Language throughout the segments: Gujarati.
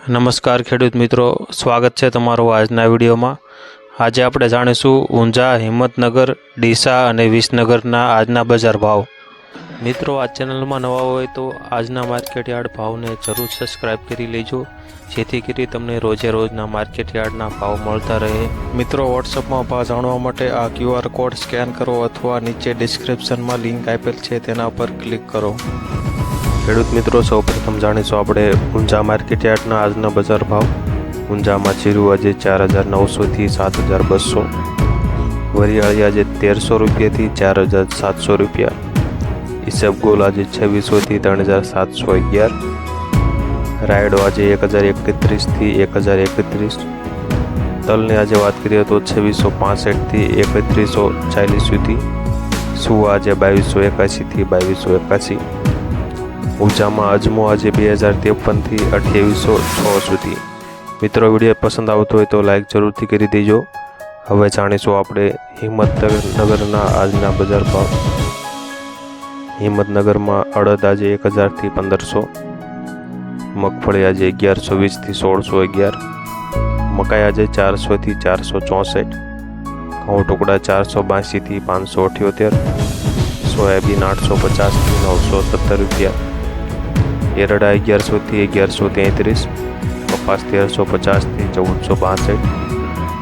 નમસ્કાર ખેડૂત મિત્રો, સ્વાગત છે તમારું આજના વિડીયોમાં। આજે આપણે જાણીશું ઊંઝા, હિંમતનગર, ડીસા અને વિસનગરના આજના બજાર ભાવ। મિત્રો, આ ચેનલમાં નવા હોય તો આજના માર્કેટ યાર્ડ ભાવને જરૂર સબસ્ક્રાઇબ કરી લેજો, જેથી કરી તમને રોજે રોજના માર્કેટ યાર્ડના ભાવ મળતા રહે। મિત્રો, વોટ્સઅપમાં ભાવ જાણવા માટે આ QR કોડ સ્કેન કરો અથવા નીચે ડિસ્ક્રિપ્શનમાં લિંક આપેલ છે તેના પર ક્લિક કરો। ખેડૂત મિત્રો, સૌપ્રથમ જાણીશું આપણે ઊંઝા માર્કેટ યાર્ડના આજના બજાર ભાવ। ઊંઝામાં જીરું આજે 4,900થી 7,200, વરિયાળી આજે 1,300 રૂપિયાથી 4,700 રૂપિયા, ઈસબગોલ આજે 2,600થી 3,711, રાયડો આજે 1,031થી 1,031, તલની આજે વાત કરીએ તો 2,665થી 3,140 સુધી, સુવા આજે 2,281થી 2,281, ઊંઝામાં અજમો આજે 2,053થી 2,806 સુધી। મિત્રો, વિડીયો પસંદ આવતો હોય તો લાઈક જરૂરથી કરી દેજો। હવે જાણીશું આપણે હિંમતનગરના આજના બજાર ભાવ। હિંમતનગરમાં અડદ આજે 1,000થી 1,500, મગફળી આજે 1,120થી 1,611, મકાઈ આજે 400થી 464, ઘઉં ટુકડા 482થી 578, સોયાબીન 850થી 970 રૂપિયા, એરડા 1,100થી 1,133, કપાસ 1,350થી 1,462,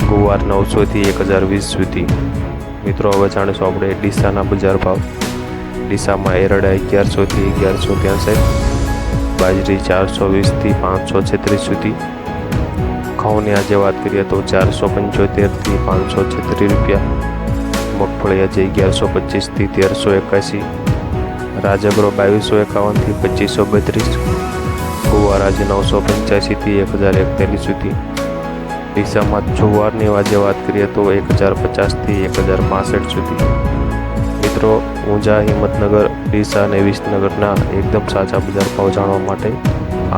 ગુવાર 900થી 1,020 સુધી। મિત્રો, હવે જાણીશું આપણે ડીસાના બજાર ભાવ। ડીસામાં એરડા 1,100થી 1,163, બાજરી 420થી 536 સુધી, ઘઉંની આજે વાત કરીએ તો 475થી 536 રૂપિયા, મગફળી આજે 1,125થી 1,381, રાજગરો 2,251થી 2,532, ગુવાર આજે 985થી 1,041 સુધી। ડીસામાં જુવારની આજે વાત કરીએ તો 1,050થી 1,065 સુધી। મિત્રો, ઊંઝા, હિંમતનગર, ડીસા અને વિસનગરના એકદમ સાચા બજાર ભાવ જાણવા માટે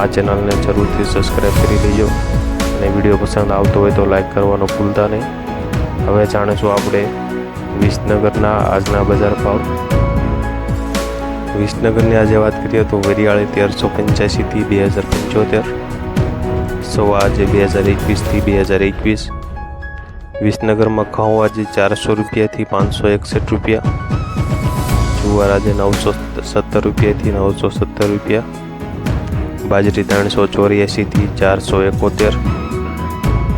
આ ચેનલને જરૂરથી સબસ્ક્રાઈબ કરી લેજો અને વિડીયો પસંદ આવતો હોય તો લાઈક કરવાનું ભૂલતા નહીં। હવે જાણીશું આપણે વિસનગરના આજના બજાર ભાવ। વિસનગરની આજે વાત કરીએ તો વરિયાળી 1,385થી 2,075, સવા આજે 2,021થી 2,021, વિસનગરમાં ઘઉં આજે 400 રૂપિયાથી 561 રૂપિયા, જુવાર આજે 970 રૂપિયાથી 970 રૂપિયા, બાજરી 384થી 471,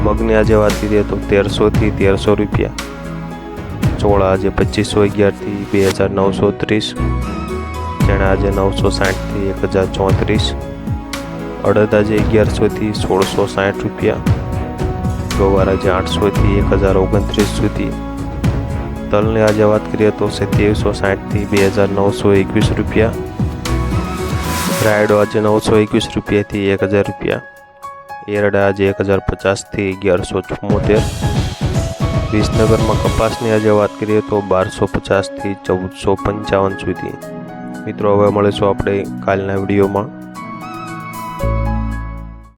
મગની આજે વાત કરીએ તો 1,300થી 1,300 રૂપિયા, ચોળા આજે 2,511થી 2,930, ચણા આજે 960થી 1,034, અડદ આજે 1,100થી 1,660 રૂપિયા, ગવાર આજે 800થી 1,029 સુધી, તલની આજે વાત કરીએ તો 2,760થી 2,921 રૂપિયા, રાયડો આજે 921 રૂપિયાથી 1,000 રૂપિયા, એરડા આજે 1,050થી 1,174, વિસનગરમાં કપાસની આજે વાત કરીએ તો 1,250થી 1,455 સુધી। મિત્રો, હવે મળીશું આપણે કાલના વિડીયોમાં।